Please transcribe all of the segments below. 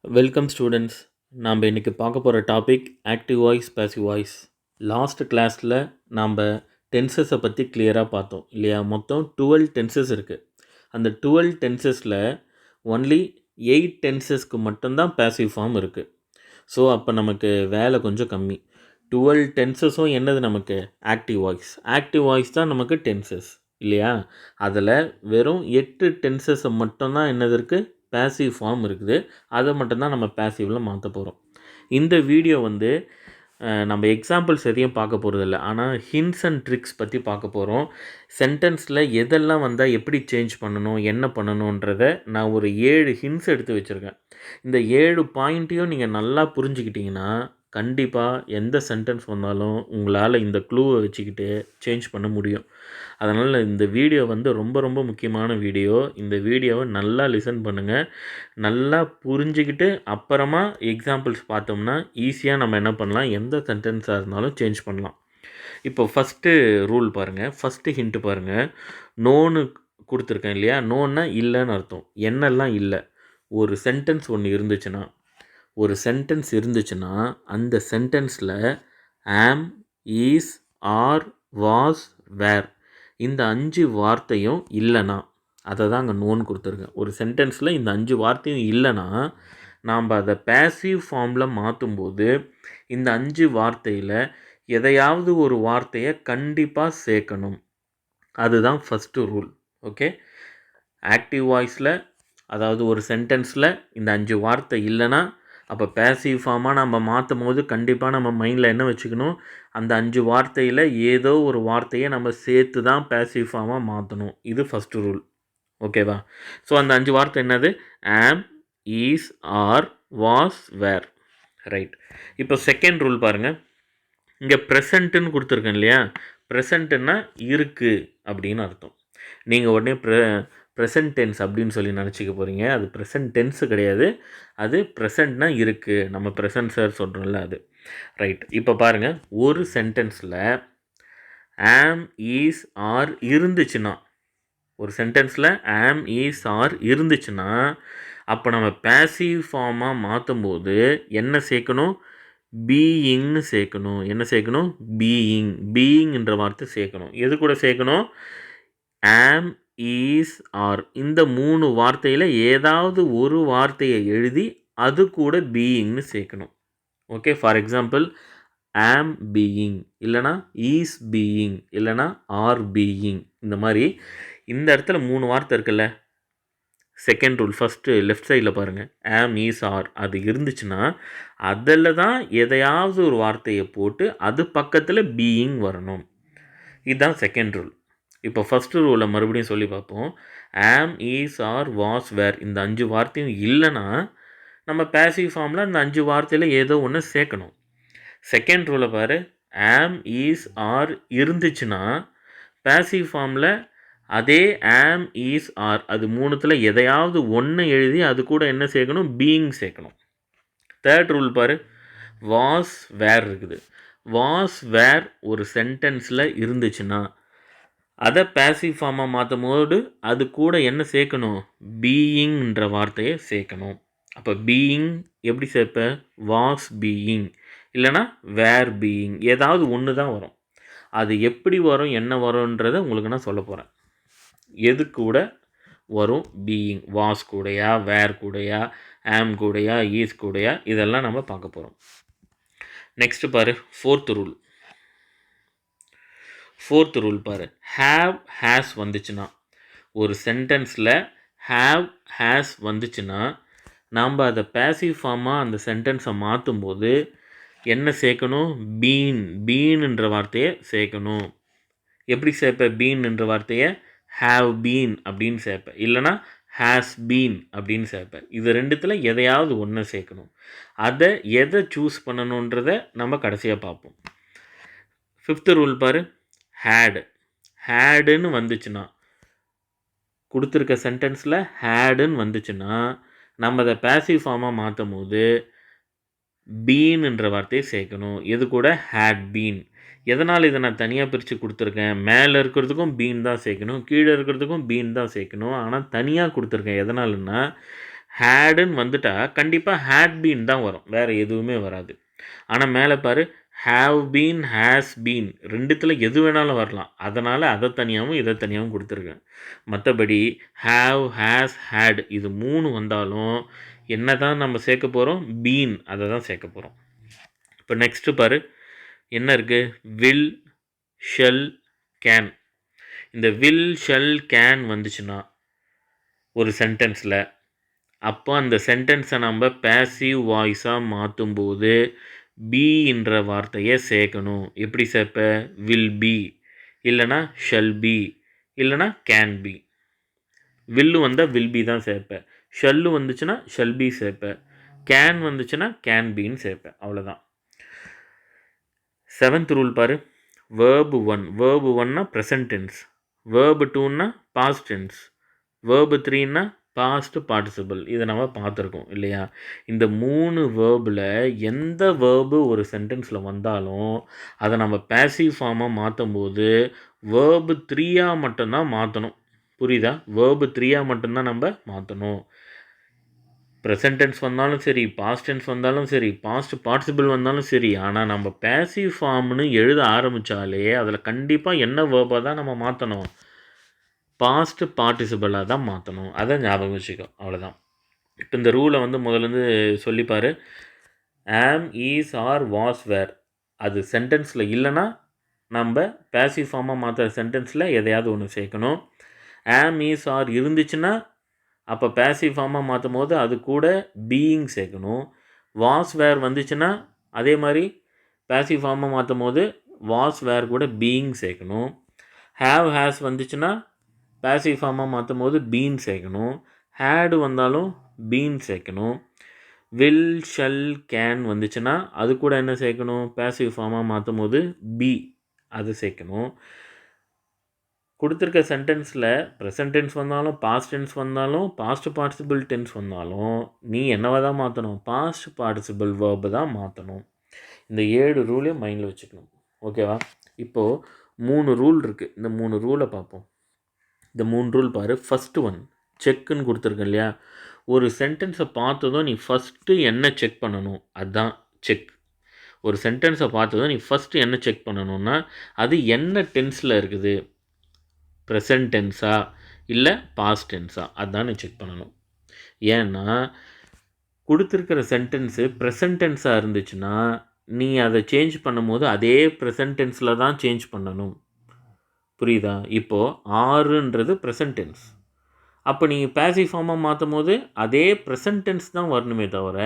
Welcome students. நாம் இன்றைக்கி பார்க்க போகிற topic active voice passive voice. Last கிளாஸில் நாம் டென்சஸை பற்றி கிளியராக பார்த்தோம் இல்லையா? மொத்தம் 12 டென்சஸ் இருக்குது. அந்த 12 டென்சஸில் ஒன்லி 8 டென்சஸ்க்கு மட்டும்தான் பேசிவ் ஃபார்ம் இருக்குது. ஸோ அப்போ நமக்கு வேலை கொஞ்சம் கம்மி. 12 டென்சஸும் என்னது நமக்கு? Active voice. ஆக்டிவ் வாய்ஸ் தான் நமக்கு டென்சஸ் இல்லையா? அதில் வெறும் 8 டென்சஸை மட்டும்தான் என்னது இருக்குது? பேசிவ் ஃபார்ம் இருக்குது. அதை மட்டும்தான் நம்ம பேசிவில் மாற்ற போகிறோம். இந்த வீடியோ நம்ம எக்ஸாம்பிள்ஸ் எதையும் பார்க்க போகிறதில்ல, ஆனால் ஹிண்ட்ஸ் அண்ட் ட்ரிக்ஸ் பற்றி பார்க்க போகிறோம். சென்டென்ஸில் எதெல்லாம் வந்தால் எப்படி சேஞ்ச் பண்ணணும், என்ன பண்ணணுன்றதை நான் ஒரு 7 ஹிண்ட்ஸ் எடுத்து வச்சுருக்கேன். இந்த 7 பாயிண்ட்டையும் நீங்கள் நல்லா புரிஞ்சுக்கிட்டிங்கன்னா கண்டிப்பாக எந்த சென்டென்ஸ் வந்தாலும் உங்களால் இந்த க்ளூவை வச்சுக்கிட்டு சேஞ்ச் பண்ண முடியும். அதனால் இந்த வீடியோ ரொம்ப ரொம்ப முக்கியமான வீடியோ. இந்த வீடியோவை நல்லா லிசன் பண்ணுங்கள். நல்லா புரிஞ்சுக்கிட்டு அப்புறமா எக்ஸாம்பிள்ஸ் பார்த்தோம்னா ஈஸியாக நம்ம என்ன பண்ணலாம், எந்த சென்டென்ஸாக இருந்தாலும் சேஞ்ச் பண்ணலாம். இப்போ ஃபஸ்ட்டு ரூல் பாருங்கள், ஃபஸ்ட்டு ஹிண்ட்டு பாருங்கள். நோன்னு கொடுத்துருக்கேன் இல்லையா? நோன்னா இல்லைன்னு அர்த்தம். என்னெல்லாம் இல்லை? ஒரு சென்டென்ஸ் இருந்துச்சுன்னா அந்த சென்டென்ஸில் ஆம், ஈஸ், ஆர், வாஸ், வேர் இந்த 5 வார்த்தையும் இல்லைனா, அதை தான் அங்கே நோன்னு கொடுத்துருக்கேன். ஒரு சென்டென்ஸில் இந்த 5 வார்த்தையும் இல்லைனா நாம் அதை பேசிவ் ஃபார்மில் மாற்றும்போது இந்த 5 வார்த்தையில் எதையாவது ஒரு வார்த்தையை கண்டிப்பாக சேர்க்கணும். அதுதான் ஃபஸ்ட்டு ரூல். ஓகே, ஆக்டிவ் வாய்ஸில் அதாவது ஒரு சென்டென்ஸில் இந்த 5 வார்த்தை இல்லைனா அப்போ பேசிவ் ஃபார்மாக நம்ம மாற்றும் போது கண்டிப்பாக நம்ம மைண்டில் என்ன வச்சுக்கணும், அந்த 5 வார்த்தையில் ஏதோ ஒரு வார்த்தையை நம்ம சேர்த்து தான் பேசிவ் ஃபார்மாக மாற்றணும். இது ஃபஸ்ட்டு ரூல். ஓகேவா? ஸோ அந்த 5 வார்த்தை என்னது? Am, is, are, was, were. Right. இப்போ செகண்ட் ரூல் பாருங்கள். இங்கே ப்ரெசண்ட்டுன்னு கொடுத்துருக்கேன் இல்லையா? ப்ரெசண்ட்டுன்னா இருக்குது அப்படின்னு அர்த்தம். நீங்கள் உடனே ப்ரெசன்ட் டென்ஸ் அப்படின்னு சொல்லி நினச்சிக்க போகிறீங்க. அது ப்ரெசன்ட் டென்ஸு கிடையாது. அது ப்ரெசண்ட்னா இருக்குது. நம்ம ப்ரெசன்ட் சார் சொல்கிறோம்ல அது. ரைட். இப்போ பாருங்கள், ஒரு சென்டென்ஸில் ஆம், ஈஸ், ஆர் இருந்துச்சுன்னா, ஒரு சென்டென்ஸில் ஆம், ஈஸ், ஆர் இருந்துச்சுன்னா அப்போ நம்ம பேசிவ் ஃபார்மாக மாற்றும்போது என்ன சேர்க்கணும்? பீயிங்னு சேர்க்கணும். என்ன சேர்க்கணும்? பீயிங்ன்ற வார்த்தை சேர்க்கணும். எது கூட சேர்க்கணும்? ஆம், ஈஸ், ஆர் இந்த 3 வார்த்தையில் ஏதாவது ஒரு வார்த்தையை எழுதி அது கூட பீயிங்னு சேர்க்கணும். ஓகே, ஃபார் எக்ஸாம்பிள் ஆம் பீயிங், இல்லைனா ஈஸ் பீயிங், இல்லைனா ஆர் பீயிங். இந்த மாதிரி இந்த இடத்துல 3 வார்த்தை இருக்குல்ல. செகண்ட் ரூல், ஃபஸ்ட்டு லெஃப்ட் சைடில் பாருங்கள். ஆம், ஈஸ், ஆர் அது இருந்துச்சுன்னா அதில் தான் எதையாவது ஒரு வார்த்தையை போட்டு அது பக்கத்தில் பீயிங் வரணும். இதுதான் செகண்ட் ரூல். இப்போ ஃபஸ்ட்டு ரூலை மறுபடியும் சொல்லி பார்ப்போம். ஆம், ஈஸ், ஆர், வாஸ், வேர் இந்த 5 வார்த்தையும் இல்லைன்னா நம்ம பேசிவ் ஃபார்மில் அந்த 5 வார்த்தையில் ஏதோ ஒன்று சேர்க்கணும். செகண்ட் ரூலை பாரு. ஆம், ஈஸ், ஆர் இருந்துச்சுன்னா பேசிவ் ஃபார்மில் அதே ஆம், ஈஸ், ஆர் அது 3த்தில் எதையாவது ஒன்று எழுதி அது கூட என்ன சேர்க்கணும்? பீயிங் சேர்க்கணும். தேர்ட் ரூல் பாரு. வாஸ், வேர் இருக்குது. வாஸ், வேர் ஒரு சென்டென்ஸில் இருந்துச்சுன்னா அதை பேசிவ் ஃபார்மாக மாற்றும் போது அது கூட என்ன சேர்க்கணும்? பீயிங்ன்ற வார்த்தையை சேர்க்கணும். அப்போ பீயிங் எப்படி சேர்ப்ப? வாஸ் பீயிங், இல்லைனா வேர் பீயிங், ஏதாவது ஒன்று தான் வரும். அது எப்படி வரும், என்ன வரும்ன்றதை உங்களுக்கு நான் சொல்ல போகிறேன். எது கூட வரும் பீயிங்? வாஸ் கூடையா, வேர் கூடையா, ஆம் கூடையா, ஈஸ் கூடையா, இதெல்லாம் நம்ம பார்க்க போகிறோம். நெக்ஸ்ட் பாரு, ஃபோர்த் ரூல் பாரு. ஹேவ், ஹேஸ் வந்துச்சுன்னா, ஒரு சென்டென்ஸில் ஹேவ், ஹேஸ் வந்துச்சுன்னா நாம் அதை பேசிவ் ஃபார்மாக அந்த சென்டென்ஸை மாற்றும் போது என்ன சேர்க்கணும்? பீன்ன்ற வார்த்தையை சேர்க்கணும். எப்படி சேர்ப்ப பீன்ன்ற வார்த்தையை? ஹேவ் பீன் அப்படின்னு சேர்ப்பேன், இல்லைனா ஹேஸ் பீன் அப்படின்னு சேர்ப்பேன். இது ரெண்டுத்தில் எதையாவது ஒன்று சேர்க்கணும். அதை எதை சூஸ் பண்ணணுன்றதை நம்ம கடைசியாக பார்ப்போம். ஃபிஃப்த்து ரூல் பாரு. ஹேடுன்னு வந்துச்சுன்னா, கொடுத்துருக்க சென்டென்ஸில் ஹேடுன்னு வந்துச்சுன்னா நம்ம அதை பேசிவ் ஃபார்மாக மாற்றும் போது பீன்ன்ற வார்த்தையை சேர்க்கணும். எது கூட? Had been. எதனால் இதை நான் தனியாக பிரித்து கொடுத்துருக்கேன்? மேலே இருக்கிறதுக்கும் பீன் தான் சேர்க்கணும், கீழே இருக்கிறதுக்கும் பீன் தான் சேர்க்கணும், ஆனால் தனியாக கொடுத்துருக்கேன். எதனாலன்னா ஹேடுன்னு வந்துட்டா கண்டிப்பாக ஹேட் பீன் தான் வரும், வேறு எதுவுமே வராது. ஆனால் மேலே பாரு, ஹாவ் பீன், ஹேஸ் பீன், ரெண்டுத்தில் எது வேணாலும் வரலாம். அதனால் அதை தனியாகவும் இதை தனியாகவும் கொடுத்துருக்கேன். மற்றபடி ஹாவ், ஹேஸ், ஹேட் இது 3 வந்தாலும் என்ன தான் நம்ம சேர்க்க போகிறோம்? பீன், அதை தான் சேர்க்க போகிறோம். இப்போ நெக்ஸ்ட்டு பாரு, என்ன இருக்குது? Will, shell, can. இந்த வில், ஷெல், கேன் வந்துச்சுன்னா ஒரு சென்டென்ஸில், அப்போ அந்த சென்டென்ஸை நம்ம பேசிவ் வாய்ஸாக மாற்றும்போது பீன்ற வார்த்தையை சேர்க்கணும். எப்படி சேர்ப்ப? வில் பி, இல்லைனா ஷெல் பி, இல்லைனா கேன் பி. வில்லு வந்தால் வில் பி தான் சேர்ப்பேன், ஷெல்லு வந்துச்சுன்னா ஷெல் பி சேர்ப்பேன், கேன் வந்துச்சுன்னா கேன் பின்னு சேர்ப்பேன். அவ்வளோதான். 7th ரூல் பாரு, வேர்பு 1. வேர்பு 1னா ப்ரெசன்ட் டென்ஸ், வேர்பு 2னா பாஸ்ட் டென்ஸ், வேர்பு 3னா பாஸ்ட் பார்ட்டிசிபிள். இதை நம்ம பார்த்துருக்கோம் இல்லையா? இந்த 3 வேர்பில் எந்த வேர்பு ஒரு சென்டென்ஸில் வந்தாலும் அதை நம்ம பேசிவ் ஃபார்மாக மாற்றும் போது வேர்பு 3ஆக மட்டும்தான் மாற்றணும். புரியுதா? வேர்பு 3ஆக மட்டும்தான் நம்ம மாற்றணும். ப்ரெசன்ட் டென்ஸ் வந்தாலும் சரி, பாஸ்ட் டென்ஸ் வந்தாலும் சரி, பாஸ்ட் பார்ட்டிசிபிள் வந்தாலும் சரி, ஆனால் நம்ம பேசிவ் ஃபார்ம்னு எழுத ஆரம்பித்தாலே அதில் கண்டிப்பாக என்ன வேர்பாக தான் நம்ம மாற்றணும்? பாஸ்ட் பார்ட்டிசிபிளாக தான் மாற்றணும். அதை ஞாபகம் வச்சுக்கோ. அவ்வளோதான். இப்போ இந்த ரூலை முதல்லேருந்து சொல்லிப்பார். ஆம், ஈஸ், ஆர், வாஸ், வேர். அது சென்டென்ஸில் இல்லைன்னா நம்ம பேசிவ் ஃபார்மாக மாற்றுற சென்டென்ஸில் எதையாவது ஒன்று சேர்க்கணும். ஆம், ஈஸ், ஆர் இருந்துச்சுன்னா அப்போ பேசிவ் ஃபார்மாக மாற்றும் போது அது கூட பீயிங் சேர்க்கணும். வாஸ், வேர் வந்துச்சுன்னா அதே மாதிரி பேசிவ் ஃபார்மாக மாற்றும் போது வாஸ், வேர் கூட பீயிங் சேர்க்கணும். ஹேவ், ஹேஸ் வந்துச்சுன்னா பேசிவ் ஃபார்மாக மாற்றும் போது பீன் சேர்க்கணும். ஹேடு வந்தாலும் பீன் சேர்க்கணும். வில், ஷெல், கேன் வந்துச்சுன்னா அது கூட என்ன சேர்க்கணும்? பேசிவ் ஃபார்மாக மாற்றும் போது பி, அது சேர்க்கணும். கொடுத்துருக்க சென்டென்ஸில் ப்ரெசன்ட் டென்ஸ் வந்தாலும் பாஸ்ட் டென்ஸ் வந்தாலும் பாஸ்ட் பார்ட்டிசிபிள் டென்ஸ் வந்தாலும் நீ என்னவை தான் மாற்றணும்? பாஸ்ட் பார்ட்டிசிபிள் வேர்பு தான் மாற்றணும். இந்த 7 ரூலையும் மைண்டில் வச்சுக்கணும். ஓகேவா? இப்போது 3 ரூல் இருக்குது. இந்த 3 ரூலை பார்ப்போம். இந்த 3 ரூல் பாரு. ஃபஸ்ட்டு ஒன் செக்குன்னு கொடுத்துருக்கேன் இல்லையா? ஒரு சென்டென்ஸை பார்த்ததும் நீ ஃபஸ்ட்டு என்ன செக் பண்ணணும்? அதுதான் செக். ஒரு சென்டென்ஸை பார்த்ததும் நீ ஃபஸ்ட்டு என்ன செக் பண்ணணுன்னா அது என்ன டென்ஸில் இருக்குது? ப்ரெசன்ட் டென்ஸா இல்லை பாஸ்ட் டென்ஸா? அதுதான் நீ செக் பண்ணணும். ஏன்னா கொடுத்துருக்கிற சென்டென்ஸு ப்ரெசன்ட் டென்ஸாக இருந்துச்சுன்னா நீ அதை சேஞ்ச் பண்ணும்போது அதே ப்ரெசன்ட் டென்ஸில் தான் சேஞ்ச் பண்ணணும். புரியுதா? இப்போது ஆறுன்றது ப்ரெசன்ட் டென்ஸ். அப்போ நீங்கள் பேசிவ் ஃபார்மாக மாற்றும் போது அதே ப்ரெசன்ட் டென்ஸ் தான் வரணுமே தவிர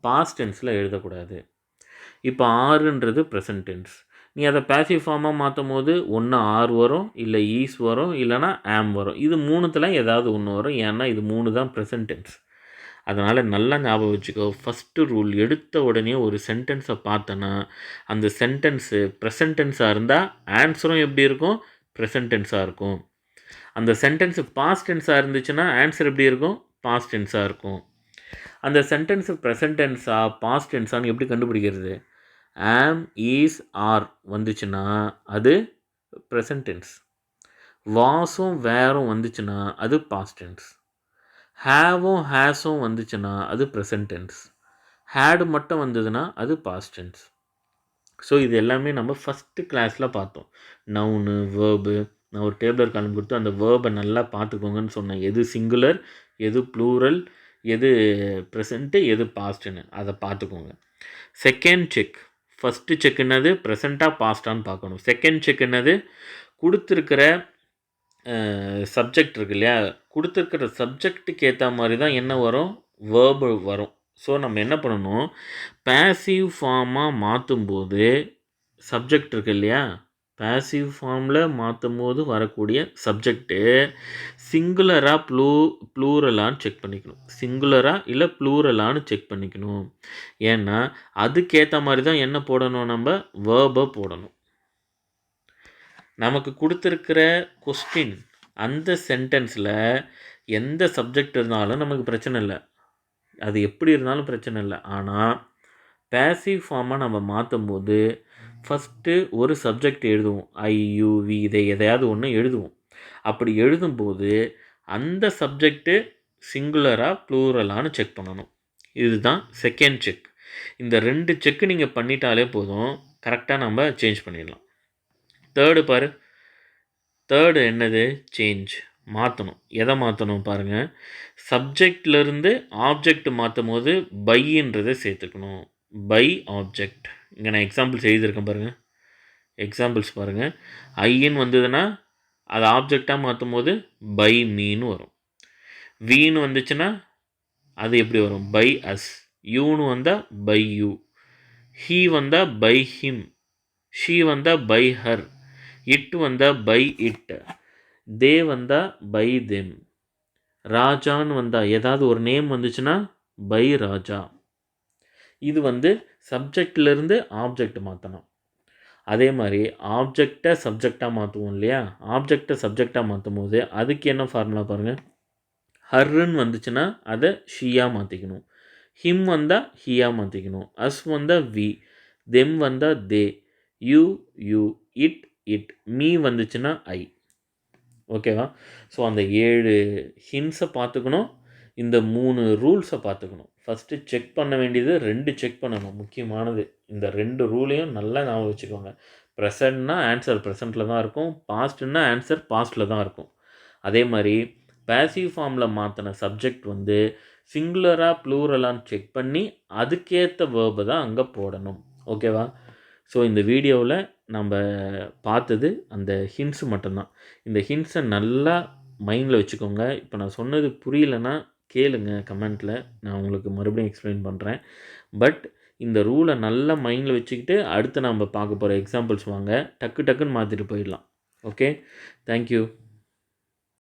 பாஸ்ட் டென்ஸில் எழுதக்கூடாது. இப்போ ஆறுன்றது ப்ரெசன்ட் டென்ஸ். நீ அதை பேசிவ் ஃபார்மாக மாற்றும் போது ஒன்று ஆர் வரும், இல்லை ஈஸ் வரும், இல்லைனா ஆம் வரும். இது 3த்தில் ஏதாவது ஒன்று வரும். ஏன்னா இது 3 தான் ப்ரெசன்ட் டென்ஸ். அதனால் நல்லா ஞாபகம் வச்சுக்கோ. ஃபஸ்ட்டு ரூல், எடுத்த உடனே ஒரு சென்டென்ஸை பார்த்தோன்னா அந்த சென்டென்ஸு ப்ரெசன்ட் டென்ஸாக இருந்தால் ஆன்சரும் எப்படி இருக்கும்? ப்ரெசன்ட் டென்ஸாக இருக்கும். அந்த சென்டென்ஸு பாஸ்ட் டென்ஸாக இருந்துச்சுன்னா ஆன்சர் எப்படி இருக்கும்? பாஸ்ட் டென்ஸாக இருக்கும். அந்த சென்டென்ஸு ப்ரெசன்ட் டென்ஸா பாஸ்ட் டென்ஸான்னு எப்படி கண்டுபிடிக்கிறது? ஆம், ஈஸ், ஆர் வந்துச்சுன்னா அது ப்ரெசன்ட் டென்ஸ். வாஸும் வேரும் வந்துச்சுன்னா அது பாஸ்ட் டென்ஸ். ஹேவும் ஹேஸும் வந்துச்சுன்னா அது ப்ரெசன்ட் டென்ஸ். ஹேடு மட்டும் வந்ததுன்னா அது பாஸ்ட் டென்ஸ். ஸோ இது எல்லாமே நம்ம ஃபஸ்ட்டு கிளாஸில் பார்த்தோம். Noun, verb. நான் ஒரு டேபிளர் காலம் கொடுத்து அந்த வேர்பை நல்லா பார்த்துக்கோங்கன்னு சொன்னேன். எது சிங்குலர், எது ப்ளூரல், எது ப்ரெசண்ட்டு, எது பாஸ்ட்டுன்னு அதை பார்த்துக்கோங்க. Second check. ஃபஸ்ட்டு செக் என்னது? ப்ரெசண்ட்டாக பாஸ்ட்டான்னு பார்க்கணும். செகண்ட் செக் என்னது? கொடுத்துருக்கிற சப்ஜெக்ட் இருக்கு இல்லையா? கொடுத்துருக்கிற சப்ஜெக்ட்டுக்கு ஏற்ற மாதிரி தான் என்ன வரும்? வேர்பு வரும். ஸோ நம்ம என்ன பண்ணணும்? பேசிவ் ஃபார்மாக மாற்றும்போது சப்ஜெக்ட் இருக்கு இல்லையா? பேசிவ் ஃபார்மில் மாற்றும் போது வரக்கூடிய சப்ஜெக்ட்டு சிங்குலராக ப்ளூரலான்னு செக் பண்ணிக்கணும். சிங்குலராக இல்லை ப்ளூரலான்னு செக் பண்ணிக்கணும். ஏன்னா அதுக்கேற்ற மாதிரி தான் என்ன போடணும்? நம்ம வேர்பை போடணும். நமக்கு கொடுத்துருக்கிற கொஸ்டின் அந்த சென்டென்ஸில் எந்த சப்ஜெக்ட் இருந்தாலும் நமக்கு பிரச்சனை இல்லை. அது எப்படி இருந்தாலும் பிரச்சனை இல்லை. ஆனால் பேசிவ் ஃபார்மாக நம்ம மாற்றும் போது ஃபஸ்ட்டு ஒரு சப்ஜெக்ட் எழுதுவோம். ஐ, யூ, வி, இதை எதையாவது ஒன்று எழுதுவோம். அப்படி எழுதும்போது அந்த சப்ஜெக்ட்டு சிங்குலரா ப்ளூரலான்னு செக் பண்ணணும். இதுதான் செகண்ட் செக். இந்த 2 செக்கு நீங்கள் பண்ணிட்டாலே போதும், கரெக்டாக நம்ம சேஞ்ச் பண்ணிடலாம். தேர்டு பாரு, தேர்டு என்னது? சேஞ்ச், மாற்றணும். எதை மாற்றணும் பாருங்கள், சப்ஜெக்ட்லேருந்து ஆப்ஜெக்ட் மாற்றும் போது பைன்றதை சேர்த்துக்கணும். By object. இங்கே நான் எக்ஸாம்பிள்ஸ் எழுதியிருக்கேன் பாருங்கள், எக்ஸாம்பிள்ஸ் பாருங்கள். ஐன்னு வந்ததுன்னா அதை ஆப்ஜெக்டாக மாற்றும் போது பை மீன்னு வரும். வீன்னு வந்துச்சுன்னா அது எப்படி வரும்? By us. யூன்னு வந்தால் பை யூ. ஹீ வந்தால் பை ஹிம். ஷீ வந்தால் பை ஹர். இட் வந்தால் பை இட். தே வந்தால் பை தெம். ராஜான்னு வந்தால் ஏதாவது ஒரு நேம் வந்துச்சுன்னா பை ராஜா. இது வந்து சப்ஜெக்ட்லேருந்து ஆப்ஜெக்ட் மாற்றணும். அதே மாதிரி ஆப்ஜெக்டை சப்ஜெக்டாக மாற்றுவோம் இல்லையா? ஆப்ஜெக்டை சப்ஜெக்டாக மாற்றும் போது அதுக்கு என்ன ஃபார்முலா பாருங்கள். ஹர்ன்னு வந்துச்சுன்னா அதை ஷீயாக மாற்றிக்கணும். ஹிம் வந்தால் ஹீயாக மாற்றிக்கணும். அஸ் வந்தால் வி. தெம் வந்தால் they. You you. It it. Me வந்துச்சுன்னா ஐ. ஓகேவா? ஸோ அந்த 7 ஹின்ஸை பார்த்துக்கணும், இந்த 3 ரூல்ஸை பார்த்துக்கணும். ஃபஸ்ட்டு செக் பண்ண வேண்டியது 2 செக் பண்ணணும், முக்கியமானது. இந்த 2 ரூலையும் நல்லா ஞாபகம் வச்சுக்கோங்க. ப்ரெசண்ட்னா ஆன்சர் ப்ரெசண்ட்டில் தான் இருக்கும், பாஸ்ட்னா ஆன்சர் பாஸ்ட்டில் தான் இருக்கும். அதே மாதிரி பேசிவ் ஃபார்மில் மாற்றின சப்ஜெக்ட் வந்து சிங்குலராக ப்ளூரலான்னு செக் பண்ணி அதுக்கேற்ற வேர்பை தான் அங்கே போடணும். ஓகேவா? ஸோ இந்த வீடியோவில் நம்ம பார்த்தது அந்த ஹிண்ட்ஸ் மட்டும்தான். இந்த ஹிண்ட்ஸை நல்லா மைண்டில் வச்சுக்கோங்க. இப்போ நான் சொன்னது புரியலைன்னா கேளுங்க கமெண்ட்டில், நான் உங்களுக்கு மறுபடியும் எக்ஸ்பிளைன் பண்ணுறேன். பட் இந்த ரூலை நல்லா மைண்டில் வச்சுக்கிட்டு அடுத்து நம்ம பார்க்க போகிற எக்ஸாம்பிள்ஸ் வாங்க, டக்குன்னு மாற்றிட்டு போயிடலாம். Okay, thank you.